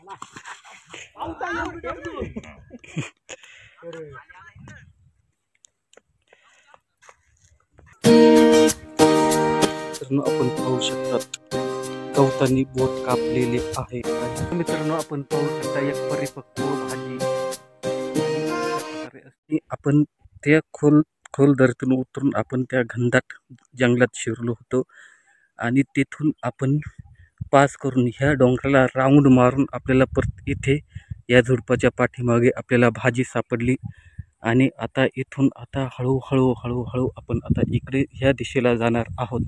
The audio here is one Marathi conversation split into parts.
आपण पाहू शकतात गवतानी बोट कापलेले आहे। मित्रांनो आपण पाहू शकता एक परिपक्व भाजी असते। आपण त्या खोल दरीतून उतरून आपण त्या घनदाट जंगलात शिरलो होतो आणि तेथून आपण पास करून ह्या डोंगराला राऊंड मारून आपल्याला परत इथे या झुडपाच्या पाठीमागे आपल्याला भाजी सापडली। आणि आता इथून आता हळूहळू आपण आता इकडे ह्या दिशेला जाणार आहोत।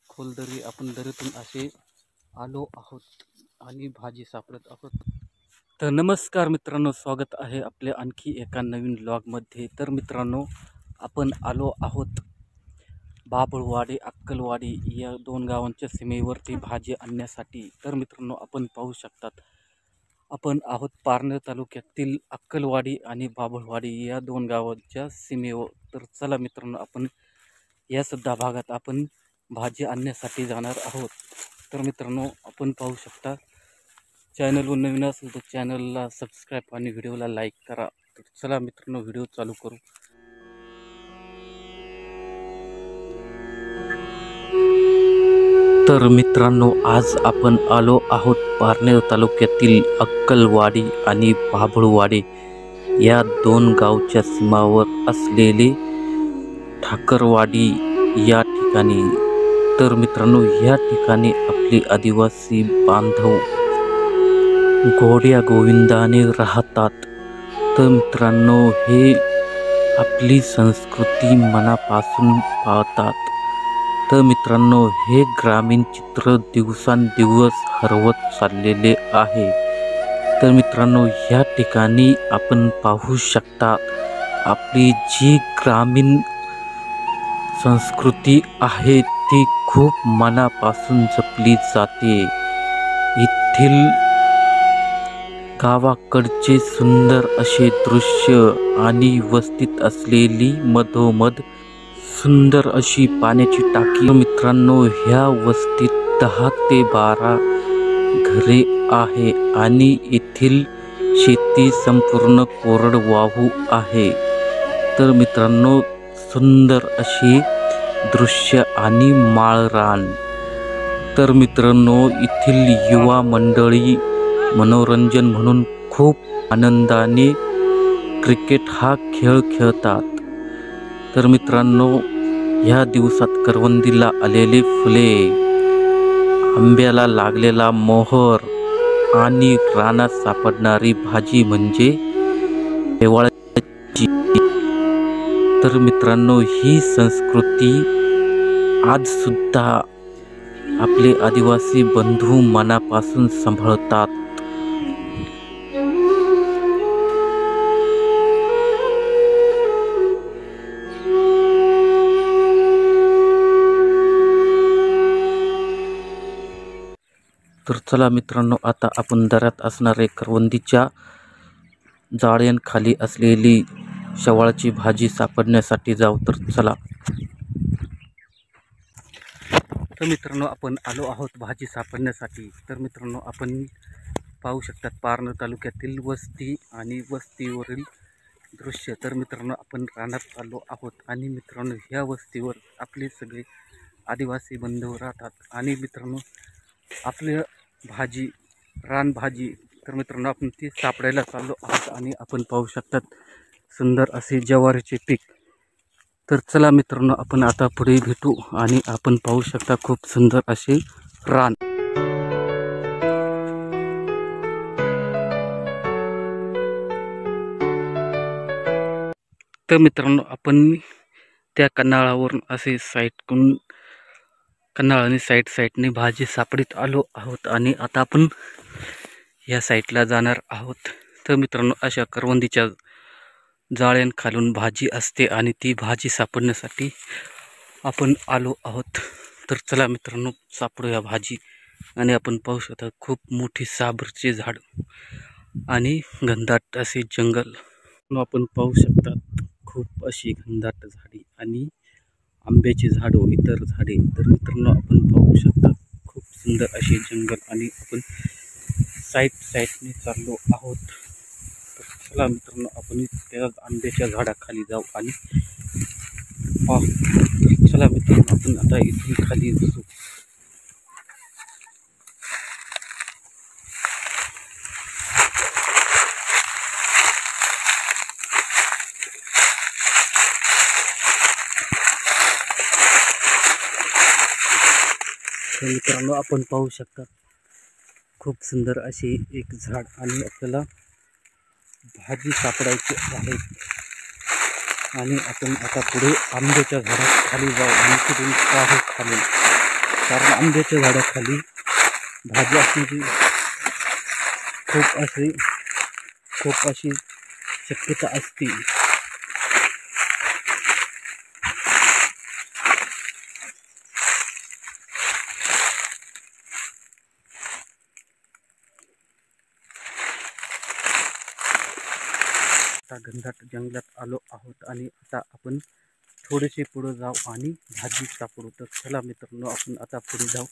खोलदरी आपण दरीतून असे आलो आहोत आणि भाजी सापडत आहोत। तर नमस्कार मित्रांनो, स्वागत आहे आपल्या आणखी एका नवीन व्लॉगमध्ये। तर मित्रांनो आपण आलो आहोत बाभळवाडी अक्कलवाडी या दोन गावांच्या सीमेवरती भाजी आणण्यासाठी। तर मित्रांनो आपण पाहू शकतात आपण आहोत पारनेर तालुक्यातील अक्कलवाडी आणि बाभळवाडी या दोन गावांच्या सीमेवर। तर चला मित्रांनो आपण या सुद्धा भागात आपण भाजी आणण्यासाठी जाणार आहोत। तर मित्रांनो आपण पाहू शकता चॅनलवर नवीन असेल तर चॅनलला सबस्क्राईब आणि व्हिडिओला लाईक करा। तर चला मित्रांनो व्हिडिओ चालू करू। तर मित्रांनो आज आपण आलो आहोत पारनेर तालुक्यातील अक्कलवाडी आणि बाभळवाडी या दोन गावच्या सीमावर असलेले ठाकरवाडी या ठिकाणी। तर मित्रांनो या ठिकाणी आपले आदिवासी बांधव घोड्या गोविंदाने राहतात। तर मित्रांनो हे आपली संस्कृती मनापासून पाळतात। तर मित्रांनो हे ग्रामीण चित्र दिवसांदिवस हरवत चाललेले आहे। तर मित्रांनो या ठिकाणी आपण पाहू शकता आपली जी ग्रामीण संस्कृती आहे ती खूप मनापासून जपली जाते। येथील गावाकडचे सुंदर असे दृश्य आणि वस्तीत असलेली मधोमध सुंदर अशी पाण्याची टाकी। मित्रांनो ह्या वस्तीत 10 ते 12 घरे आहे आणि येथील शेती संपूर्ण कोरडवाहू आहे। तर मित्रांनो सुंदर अशी दृश्य आणि माळरान। तर मित्रांनो येथील युवा मंडळी मनोरंजन म्हणून खूप आनंदाने क्रिकेट हा खेळ खेळतात। तर मित्रांनो ह्या दिवसात करवंदीला आलेले फुले, आंब्याला लागलेला मोहर आणि रानात सापडणारी भाजी म्हणजे शेवाळाची। तर मित्रांनो ही संस्कृती आज सुद्धा आपले आदिवासी बंधू मनापासून सांभाळतात। तर चला मित्रांनो आता आपण दऱ्यात असणारे करवंदीच्या जाळ्यांखाली असलेली शेवाळाची भाजी सापडण्यासाठी जाऊ। तर चला। तर मित्रांनो आपण आलो आहोत भाजी सापडण्यासाठी। तर मित्रांनो आपण पाहू शकतात पारनेर तालुक्यातील वस्ती आणि वस्तीवरील दृश्य। तर मित्रांनो आपण रानात आलो आहोत आणि मित्रांनो ह्या वस्तीवर आपले सगळे आदिवासी बंधू राहतात। आणि मित्रांनो आपल्या भाजी रानभाजी तर मित्रांनो आपण ती सापडायला चाललो आहोत आणि आपण पाहू शकतात सुंदर असे ज्वारीचे पीक। तर चला मित्रांनो आपण आता पुढे भेटू आणि आपण पाहू शकता खूप सुंदर असे रान। तर मित्रांनो आपण त्या कन्हाळावरून असे साईडकडून कन्हाळ आणि साईडने भाजी सापडीत आलो आहोत आणि आता आपण या साईडला जाणार आहोत। तर मित्रांनो अशा करवंदीच्या जाळ्यांखालून भाजी असते आणि ती भाजी सापडण्यासाठी आपण आलो आहोत. तर चला मित्रांनो, सापडूया भाजी. आणि आपण पाहू शकता खूप मोठी साबरचे झाड आणि घनदाट असे जंगल. आपण पाहू शकता खूप अशी घनदाट झाडी आणि आंब्याची झाड व इतर झाडे. तर मित्रांनो, आपण पाहू शकता खूप सुंदर असे जंगल आणि आपण साईडने चाललो आहोत. तर चला मित्रांनो, आपण त्या आंब्याच्या झाडाखाली जाऊ आणि तर चला मित्रांनो, आपण आता इथून खाली बसू. तर मित्रांनो, आपण पाहू शकता खूप सुंदर असे एक झाड आणि आपल्याला भाजी सापडायची आहे. आणि आपण आता पुढे आंब्याच्या झाडाखाली जाऊ आणि तिथून पाहू खाली, कारण आंब्याच्या झाडाखाली भाजी असण्याची खूप अशी शक्यता असते. आता घनदाट जंगलात आलो आहोत आणि आता आपण थोडेसे पुढे जाऊ आणि भाजी सापडू. तर चला मित्रांनो, आपण आता पुढे जाऊ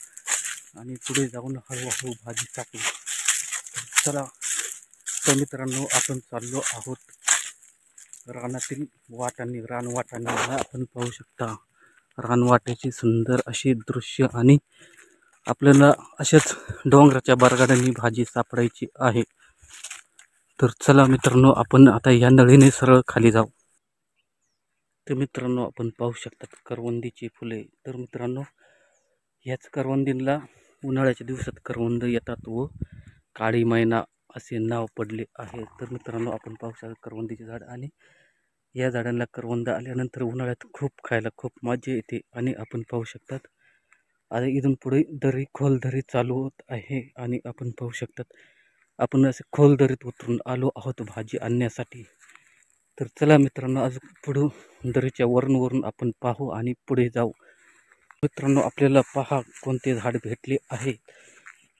आणि पुढे जाऊन हळूहळू भाजी सापडू. चला. तर मित्रांनो, आपण चाललो आहोत रानातील वाटांनी, रानवाटांनी. आपण पाहू शकता रानवाट्याचे सुंदर असे दृश्य आणि आपल्याला अशाच डोंगराच्या बरगड्यांनी भाजी सापडायची आहे. तर चला मित्रांनो, आपण आता या नळीने सरळ खाली जाऊ. तर मित्रांनो, आपण पाहू शकता करवंदीची फुले. तर मित्रांनो, ह्याच करवंदीला उन्हाळ्याच्या दिवसात करवंद येतात व काळी मैना असे नाव पडले आहे. तर मित्रांनो, आपण पाहू शकता करवंदीचे झाड आणि या झाडांना करवंद आल्यानंतर उन्हाळ्यात खूप खायला खूप मजा येते. आणि आपण पाहू शकतात आता इथून पुढे खोल दरी चालू होत आहे आणि आपण पाहू शकतात आपण असे खोल दरीत उतरून आलो आहोत भाजी आणण्यासाठी. तर चला मित्रांनो, आज पुढे दरीच्या वरून आपण पाहू आणि पुढे जाऊ. मित्रांनो, आपल्याला पहा कोणते झाड भेटले आहे.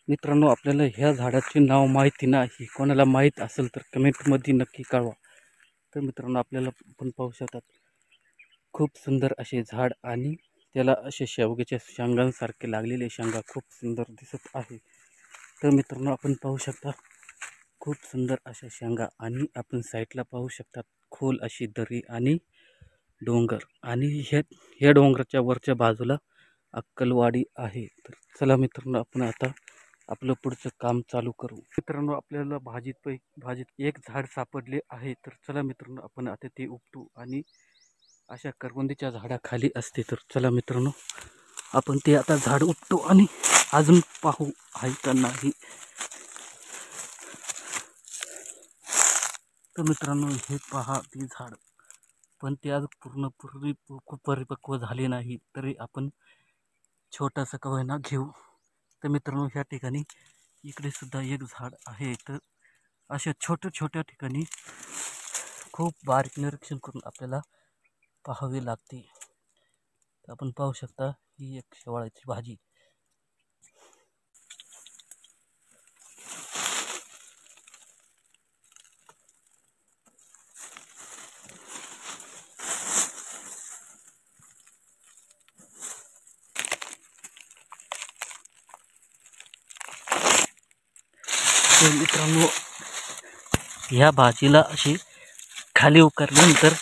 मित्रांनो, आपल्याला ह्या झाडाचे नाव माहिती नाही. कोणाला माहीत असेल तर कमेंटमध्ये नक्की कळवा. तर मित्रांनो, आपल्याला पण पाहू शकतात खूप सुंदर असे झाड आणि त्याला असे शेवग्याच्या शेंगांसारखे लागलेले शेंगा खूप सुंदर दिसत आहे. तर मित्रांनो, आपण पाहू शकता खूप सुंदर अशा शेंगा आणि आपण साईडला पाहू शकतात खोल अशी दरी आणि डोंगर आणि ह्या डोंगराच्या वरच्या बाजूला अक्कलवाडी आहे. तर चला मित्रांनो, आपण आता आपलं पुढचं काम चालू करू. मित्रांनो, आपल्याला भाजीत एक झाड सापडले आहे. तर चला मित्रांनो, आपण आता ते उपटू आणि अशा करवंदीच्या झाडाखाली असते. तर चला मित्रांनो, आपण ते आता झाड उपटू आणि अजून पाहू आहे का नाही. तर मित्रांनो, हे पहा ते झाड, पण ते आज पूर्णपणे खूप परिपक्व झाले नाही. तरी आपण छोटासा का होईना घेऊ. तर मित्रांनो, ह्या ठिकाणी इकडे सुद्धा एक झाड आहे. तर अशा छोट्या ठिकाणी खूप बारीक निरीक्षण करून आपल्याला पाहावे लागते. तर आपण पाहू शकता ही एक शेवाळाची भाजी. तर मित्रांनो, ह्या भाजीला अशी खाली उकरल्यानंतर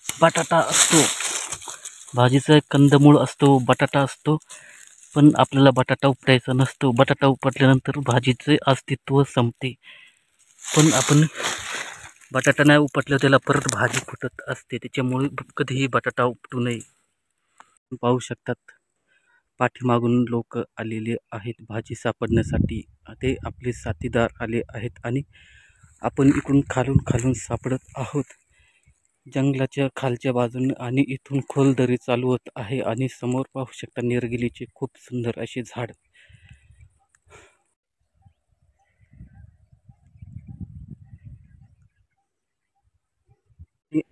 बटाटा असतो. भाजीचा एक कंदमूळ असतो, बटाटा असतो. पण आपल्याला बटाटा उपटायचा नसतो. बटाटा उपटल्यानंतर भाजीचे अस्तित्व संपते. पण आपण बटाटा नाही उपटलं त्याला परत भाजी फुटत असते. त्याच्यामुळे कधीही बटाटा उपटू नये. पाहू शकतात पाठीमागून लोक आलेले आहेत भाजी सापडण्यासाठी. ते आपले साथीदार आले आहेत आणि आपण इकडून खालून सापडत आहोत जंगलाच्या खालच्या बाजूने. आणि इथून खोल दरी चालू होत आहे आणि समोर पाहू शकता निरगिलीचे खूप सुंदर असे झाड.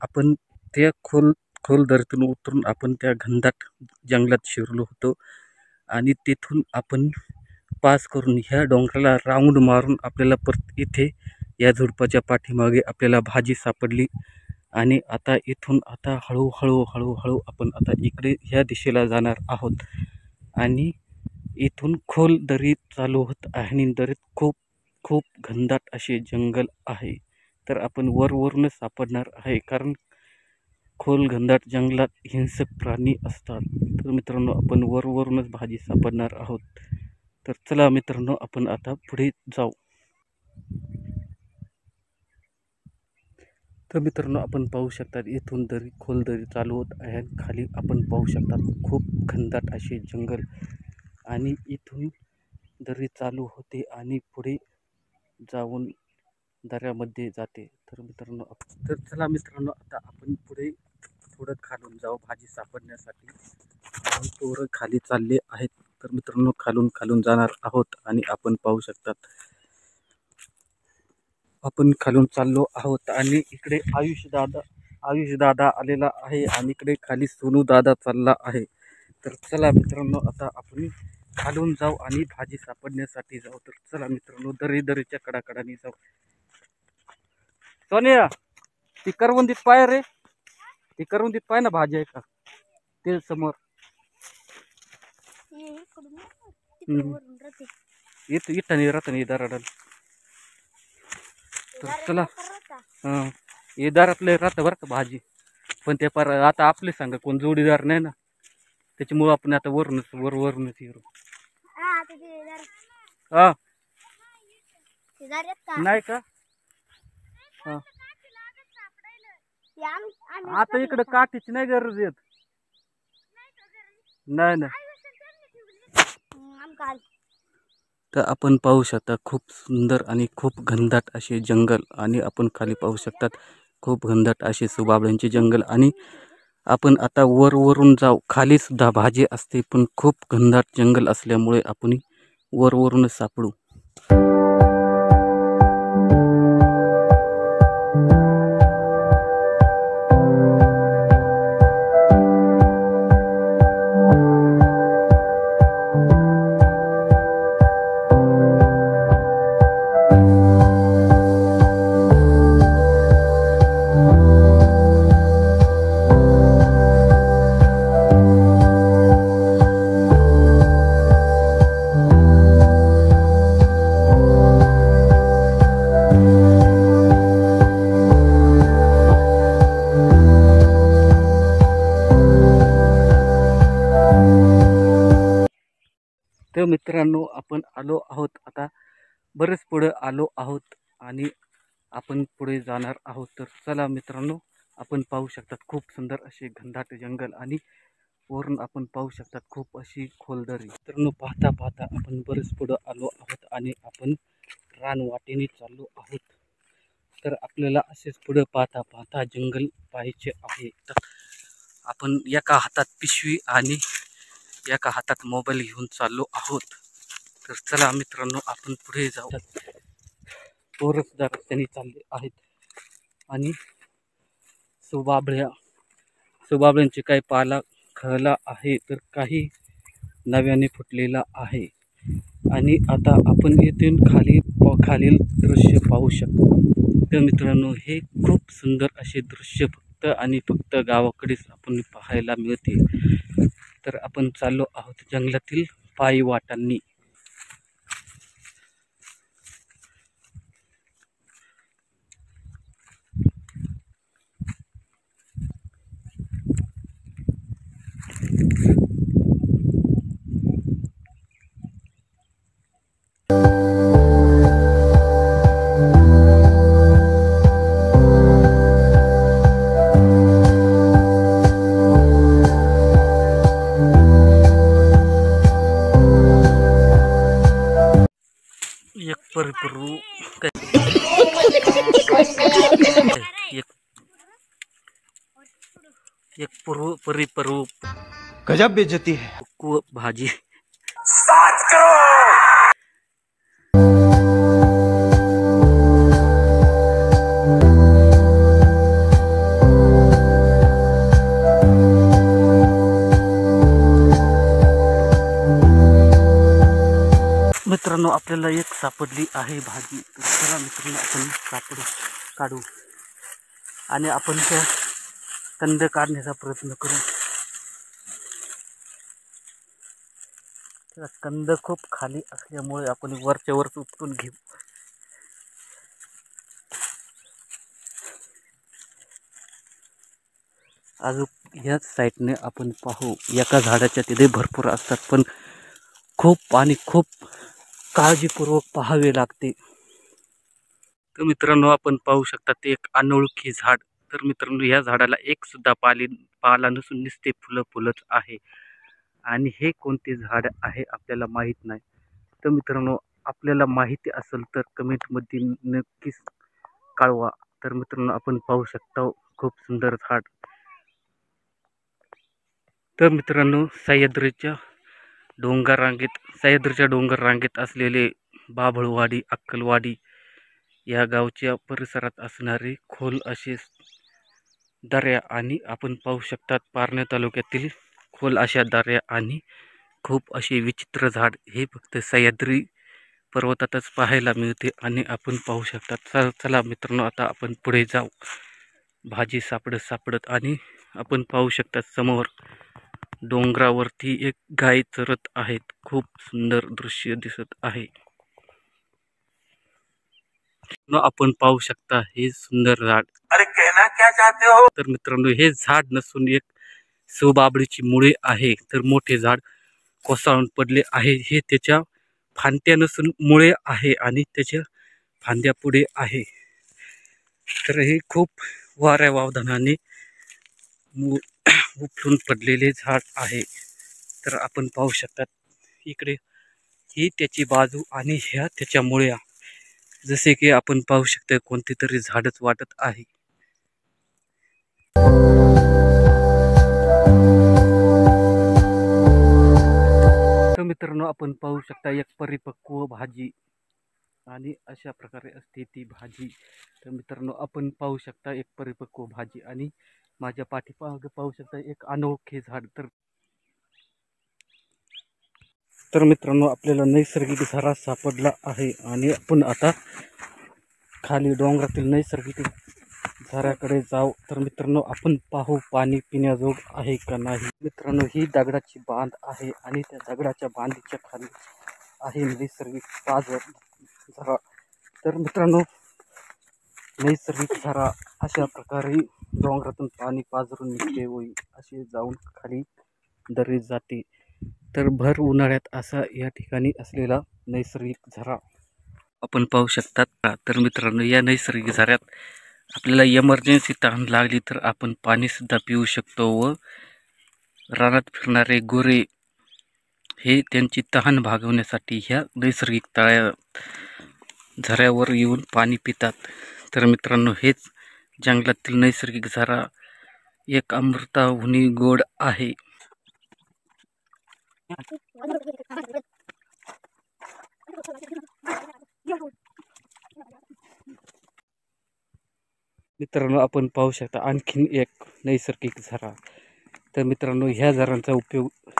आपण त्या खोल दरीतून उतरून आपण त्या घनदाट जंगलात शिरलो होतो आणि तेथून आपण पास करून ह्या डोंगराला राऊंड मारून आपल्याला परत इथे या झुडपाच्या पाठीमागे आपल्याला भाजी सापडली आणि आता इथून आता हळूहळू आपण आता इकडे ह्या दिशेला जाणार आहोत आणि इथून खोल दरी चालू होत आहे आणि दरीत खूप खूप घनदाट असे जंगल आहे. तर आपण वरवरूनच सापडणार आहे कारण खोल घनदाट जंगलात हिंसक प्राणी असतात. तर मित्रांनो आपण वरवरूनच भाजी सापडणार आहोत. तर चला मित्रांनो आपण आता पुढे जाऊ. तर मित्रांनो आपण पाहू शकतात इथून दरी खोल दरी चालू होत आहे आणि खाली आपण पाहू शकतात खूप घनदाट असे जंगल आणि इथून दरी चालू होते आणि पुढे जाऊन दऱ्यामध्ये जाते. तर मित्रांनो तर चला मित्रांनो आता आपण पुढे थोडं खालून जाऊ भाजी सापडण्यासाठी. थोडं खाली चालले आहेत. तर मित्रांनो खालून जाणार आहोत आणि आपण पाहू शकतात आपण खालून चाललो आहोत आणि इकडे आयुष दादा आलेला आहे आणि इकडे खाली सोनू दादा चालला आहे. तर चला मित्रांनो आता आपण खालून जाऊ आणि भाजी सापडण्यासाठी जाऊ. तर चला मित्रांनो दरीच्या कडाकडाने जाऊ. सोनिया ती करवंदीत पाय रे, ती करवंदीत पाय ना भाजी आहे का ते समोर येत इटाने राहतं दाराडाल. तर चला हे दारातले राहतं बरं का भाजी पण ते पर आता आपले सांगा कोण जोडीदार नाही ना त्याच्यामुळं आपण आता वरूनच येऊ. हा नाही का हा आता इकडं काठीची नाही गरज येत नाही ना. तर आपण पाहू शकता खूप सुंदर आणि खूप घनदाट असे जंगल आणि आपण खाली पाहू शकतात खूप घनदाट असे सुबाबळ्यांचे जंगल आणि आपण आता वरून जाऊ. खाली सुद्धा भाजी असते पण खूप घनदाट जंगल असल्यामुळे आपण वरूनच सापडू. तर मित्रांनो आपण आलो आहोत आता बरेच पुढे आलो आहोत आणि आपण पुढे जाणार आहोत. तर चला मित्रांनो आपण पाहू शकतात खूप सुंदर असे घनदाट जंगल आणि वरून आपण पाहू शकतात खूप अशी खोलदरी. मित्रांनो पाहता आपण बरेच पुढे आलो आहोत आणि आपण रानवाटेने चाललो आहोत. तर आपल्याला असेच पुढे पाहता जंगल पाहायचे आहे. तर आपण एका हातात पिशवी आणि एका हातात मोबाईल घेऊन चाललो आहोत. तर चला मित्रांनो आपण पुढे जाऊ. पोरसुद्धा रस्त्याने चालले आहेत आणि सुबाबळ्यांचे काही पाला खळला आहे तर काही नव्याने फुटलेला आहे आणि आता आपण येथून खालील दृश्य पाहू शकतो. तर मित्रांनो हे खूप सुंदर असे दृश्य फक्त गावाकडेच आपण पाहायला मिळते. तर आपण चाललो आहोत जंगलातील पायी वाटांनी. एक परू गजब बेइज्जती है भाजी. मित्रांनो आपल्याला एक सापडली आहे भाजी. तर चला मित्रांनो आपण काढू आणि आपण त्या कंद काढण्याचा प्रयत्न करू. त्याला कंद खूप खाली असल्यामुळे आपण वरच्या वर उपटून घेऊ. अजून ह्याच साईडने आपण पाहू, एका झाडाच्या तिथे भरपूर असतात, पण खूप काळजीपूर्वक पाहावे लागते. तर मित्रांनो आपण पाहू शकता ते एक अनोळखी झाड. तर मित्रांनो या झाडाला एक सुद्धा पाला नसून नुसते फुलंच आहे आणि हे कोणते झाड आहे आपल्याला माहित नाही. तर मित्रांनो आपल्याला माहिती असेल तर कमेंटमध्ये नक्कीच कळवा. तर मित्रांनो आपण पाहू शकता खूप सुंदर झाड. तर मित्रांनो सह्याद्रीच्या डोंगर रांगेत असलेले बाभळवाडी, अक्कलवाडी या गावच्या परिसरात असणारे खोल असे दऱ्या आणि आपण पाहू शकतात पारनेर तालुक्यातील खोल अशा दऱ्या आणि खूप असे विचित्र झाड हे फक्त सह्याद्री पर्वतातच पाहायला मिळते आणि आपण पाहू शकतात. चला मित्रांनो आता आपण पुढे जाऊ. भाजी सापडत आणि आपण पाहू शकता समोर डोंगरावरती एक गाय चरत आहेत. खूप सुंदर दृश्य दिसत आहे. आपण पाहू शकता हे सुंदर झाड. अरे कहना क्या चाहते हो? तर मित्रांनो हे झाड नसून एक सोबाबडीची मुळे आहे. तर मोठे झाड कोसळून पडले आहे. हे त्याच्या फांद्या नसून मुळे आहे आणि त्याच्या फांद्या पुढे आहे. तर हे खूप वाऱ्या वावदानाने उपटून पडलेले झाड आहे. तर आपण पाहू शकतात इकडे ही त्याची बाजू आणि ह्या त्याच्या मुळ्या, जसे की आपण पाहू शकता कोणते तरी झाडच वाटत आहे. तर मित्रांनो आपण पाहू शकता एक परिपक्व भाजी आणि अशा प्रकारे असते ती भाजी. तर मित्रांनो आपण पाहू शकता एक परिपक्व भाजी आणि माझ्या पाठीमागे पाहू शकता एक अनोळखी झाड. तर मित्रांनो आपल्याला नैसर्गिक झरा सापडला आहे आणि आपण आता खाली डोंगरातील नैसर्गिक झऱ्याकडे जाऊ. तर मित्रांनो आपण पाहू पाणी पिण्याजोग आहे का नाही. मित्रांनो ही दगडाची बांध आहे आणि त्या दगडाच्या बांधीच्या खाली आहे नैसर्गिक झरा. तर मित्रांनो नैसर्गिक झरा अशा प्रकारे डोंगरातून पाणी पाझरून निघते व असे जाऊन खाली दरीत जाते. तर भर उन्हाळ्यात असा या ठिकाणी असलेला नैसर्गिक झरा आपण पाहू शकतात. तर मित्रांनो या नैसर्गिक झऱ्यात आपल्याला इमर्जन्सी तहान लागली तर आपण पाणीसुद्धा पिऊ शकतो व रानात फिरणारे गोरे हे त्यांची तहान भागवण्यासाठी ह्या नैसर्गिक झऱ्यावर येऊन पाणी पितात. तर मित्रांनो हेच जंगलातील नैसर्गिक झरा एक अमृताहुनी गोड आहे. मित्रांनो आपण पाहू शकता आणखीन एक नैसर्गिक झरा. तर मित्रांनो ह्या झऱ्यांचा उपयोग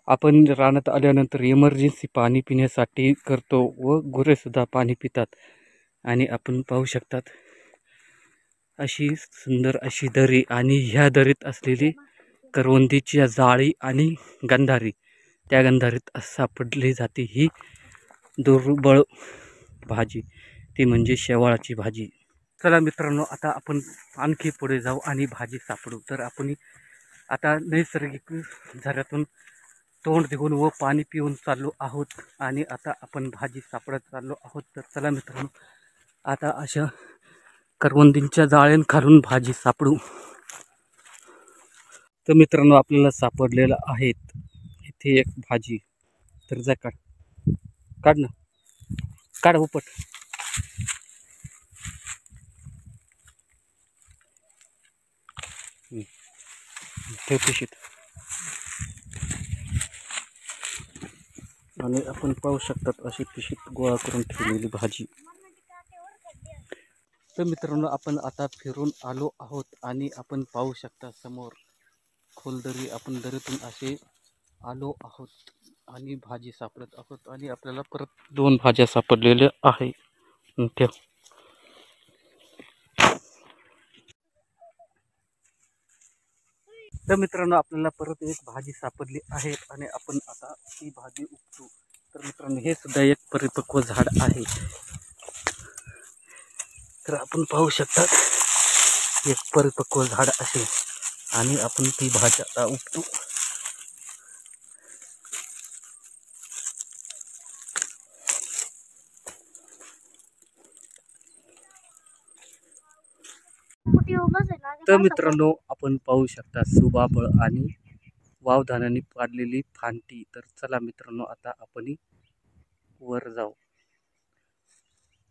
आपण रानात आल्यानंतर इमर्जन्सी पाणी पिण्यासाठी करतो व गुरेसुद्धा पाणी पितात. आणि आपण पाहू शकतात अशी सुंदर अशी दरी आणि ह्या दरीत असलेली करवंदीची जाळी आणि गंधारी, त्या गंधारीत सापडली जाते ही दुर्बळ भाजी, ती म्हणजे शेवाळाची भाजी. चला मित्रांनो आता आपण आणखी पुढे जाऊ आणि भाजी सापडू. तर आपण आता नैसर्गिक झऱ्यातून तोंड देऊन व पाणी पिऊन चाललो आहोत आणि आता आपण भाजी सापडत चाललो आहोत. तर चला मित्रांनो आता अशा करवंदींच्या जाळ्यांखालून भाजी सापडू. तर मित्रांनो आपल्याला सापडलेलं आहे इथे एक भाजी. तर जा काढ ना, काढ उपट. ठेव पिशीत. आणि आपण पाहू शकतात अशी पिशीत गोळा करून ठेवलेली भाजी. तर मित्रांनो आपण आता फिरून आलो आहोत आणि आपण पाहू शकता समोर खोलदरी. आपण दरीतून असे आलो आहोत आणि भाजी सापडत आहोत आणि आपल्याला परत 2 भाज्या सापडलेल्या आहे. ठेव. तर मित्रांनो आपल्याला परत एक भाजी सापडली आहे आणि आपण आता ती भाजी उपटू. तर मित्रांनो हे सुद्धा एक परिपक्व झाड आहे. तर आपण पाहू शकता एक परिपक्व झाड असे आणि आपण ती भाजी आता उपटू. तर मित्रांनो आपण पाहू शकता सुबाबळ आणि वावधानाने पाडलेली फांटी. तर चला मित्रांनो आता आपण वर जाऊ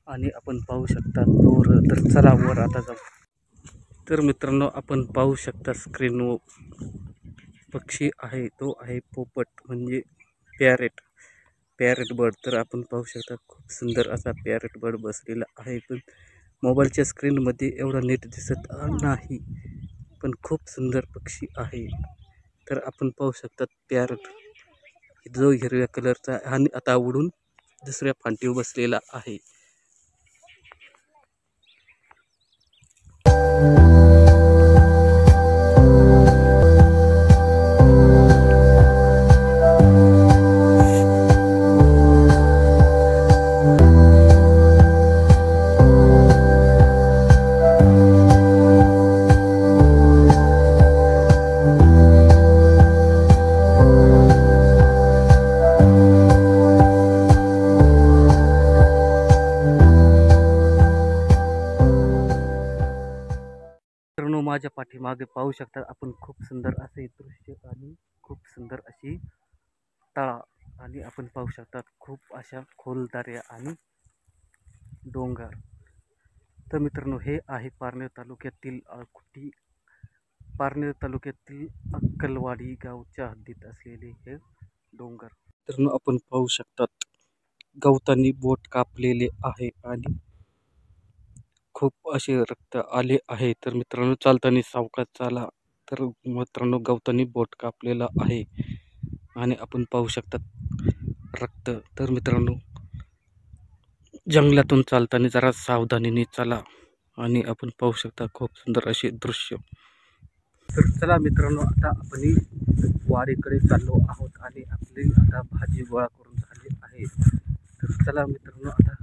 आणि आपण पाहू शकता दोर. तर चला वर आता जाऊ. तर मित्रांनो आपण पाहू शकता स्क्रीनवर पक्षी आहे, तो आहे पोपट म्हणजे पॅरेट बर्ड. तर आपण पाहू शकता खूप सुंदर असा पॅरेट बर्ड बसलेला आहे, पण मोबाईलच्या स्क्रीनमध्ये एवढा नीट दिसत नाही, पण खूप सुंदर पक्षी आहे. तर आपण पाहू शकता पॅरेट जो हिरव्या कलरचा आणि आता उडून दुसऱ्या फांटीवर बसलेला आहे. मित्रांनो माझ्या पाठीमागे पाहू शकता आपण खूप सुंदर असे दृश्य आणि खूप सुंदर अशी तळा आणि आपण पाहू शकता खूप अशा खोल दऱ्या आणि डोंगर. तर मित्रांनो हे आहे पारनेर तालुक्यातील पारनेर तालुक्यातील अक्कलवाडी गावच्या हद्दीत असलेले हे डोंगर. मित्रांनो आपण पाहू शकतात गवतांनी बोट कापलेले आहे आणि खूप असे रक्त आले आहे. तर मित्रांनो चालताना सावकाश चाला. तर मित्रांनो गवतांनी बोट कापलेला आहे आणि आपण पाहू शकतात रक्त. तर मित्रांनो जंगलातून चालताना जरा सावधानीने चला आणि आपण पाहू शकता खूप सुंदर असे दृश्य. तर चला मित्रांनो आता आपण वाडीकडे चाललो आहोत आणि आपली आता भाजी गोळा करून झाली आहे. तर चला मित्रांनो आता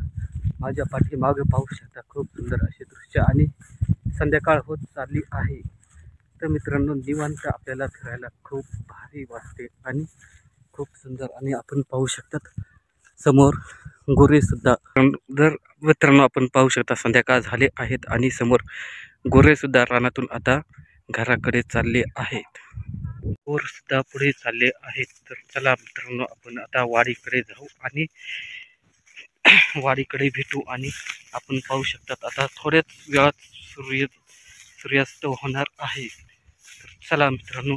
माझ्या पाठीमागे पाहू शकता खूप सुंदर असे दृश्य आणि संध्याकाळ होत चालली आहे. तर मित्रांनो निवांत आपल्याला फिरायला खूप भारी वाटते आणि खूप सुंदर. आणि आपण पाहू शकतात समोर गोरेसुद्धा. जर मित्रांनो आपण पाहू शकता संध्याकाळ झाले आहेत आणि समोर गोरेसुद्धा रानातून आता घराकडे चालले आहेत. गोरेसुद्धा पुढे चालले आहेत. तर चला मित्रांनो आपण आता वाडीकडे जाऊ आणि वाडीकडे भेटू आणि आपण पाहू शकतात आता थोड्याच वेळात सूर्यास्त होणार आहे. तर चला मित्रांनो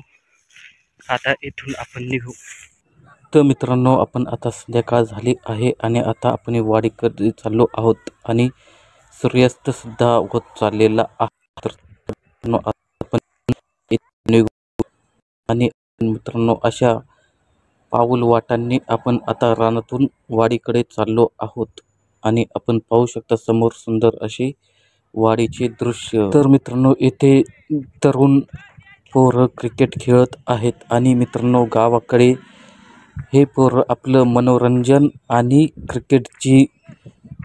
आता इथून आपण निघू. तर मित्रांनो आपण आता संध्याकाळ झाली आहे आणि आता आपण वाडीकडे चाललो आहोत आणि सूर्यास्त सुद्धा होत चाललेला आहे. तर मित्रांनो आपण निघू आणि मित्रांनो अशा पाऊल वाटांनी आपण आता रानातून वाडीकडे चाललो आहोत आणि आपण पाहू शकता समोर सुंदर असे वाडीचे दृश्य. तर मित्रांनो येथे तरुण पोरं क्रिकेट खेळत आहेत आणि मित्रांनो गावाकडे हे पोरं आपलं मनोरंजन आणि क्रिकेटची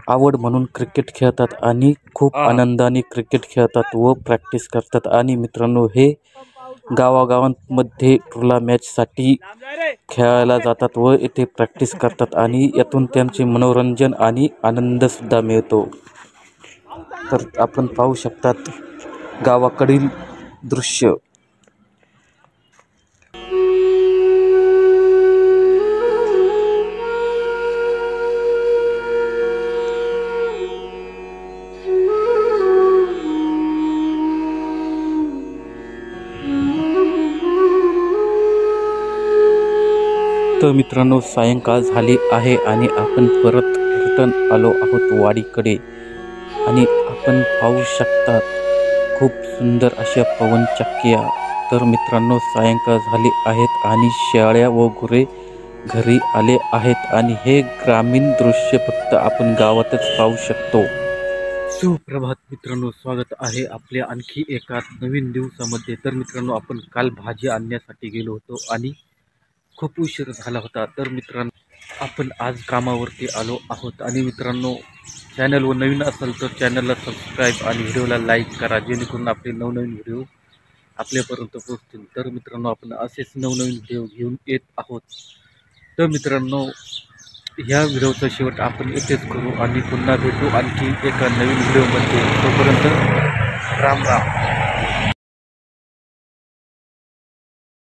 आवड म्हणून क्रिकेट खेळतात आणि खूप आनंदाने क्रिकेट खेळतात व प्रॅक्टिस करतात. आणि मित्रांनो हे गावागावांमध्ये टुर्ला मॅचसाठी खेळायला जातात व इथे प्रॅक्टिस करतात आणि यातून त्यांचे मनोरंजन आणि आनंदसुद्धा मिळतो. तर आपण पाहू शकतात गावाकडील दृश्य. तर मित्रांनो सायंकाळ झाली आहे आणि आपण परत रिटर्न आलो आहोत वाडीकडे आणि आपण पाहू शकता खूप सुंदर अशा पवनचक्क्या. तर मित्रांनो सायंकाळ झाली आहेत आणि शेळ्या व गुरे घरी आले आहेत आणि हे ग्रामीण दृश्य फक्त आपण गावातच पाहू शकतो. सुप्रभात मित्रांनो, स्वागत आहे आपल्या आणखी एका नवीन दिवसामध्ये. तर मित्रांनो, आपण काल भाजी आणण्यासाठी गेलो होतो आणि खूप उशीर झाला होता. तर मित्रांनो, आपण आज कामावरती आलो आहोत आणि मित्रांनो, चॅनलवर नवीन असेल तर चॅनलला सबस्क्राईब आणि व्हिडिओला लाईक करा, जेणेकरून आपले नवनवीन व्हिडिओ आपल्यापर्यंत पोहोचतील. तर मित्रांनो, आपण असेच नवनवीन व्हिडिओ घेऊन येत आहोत. तर मित्रांनो, ह्या व्हिडिओचा शेवट आपण इथेच करू आणि पुन्हा भेटू आणखी एका नवीन व्हिडिओमध्ये. तोपर्यंत राम राम.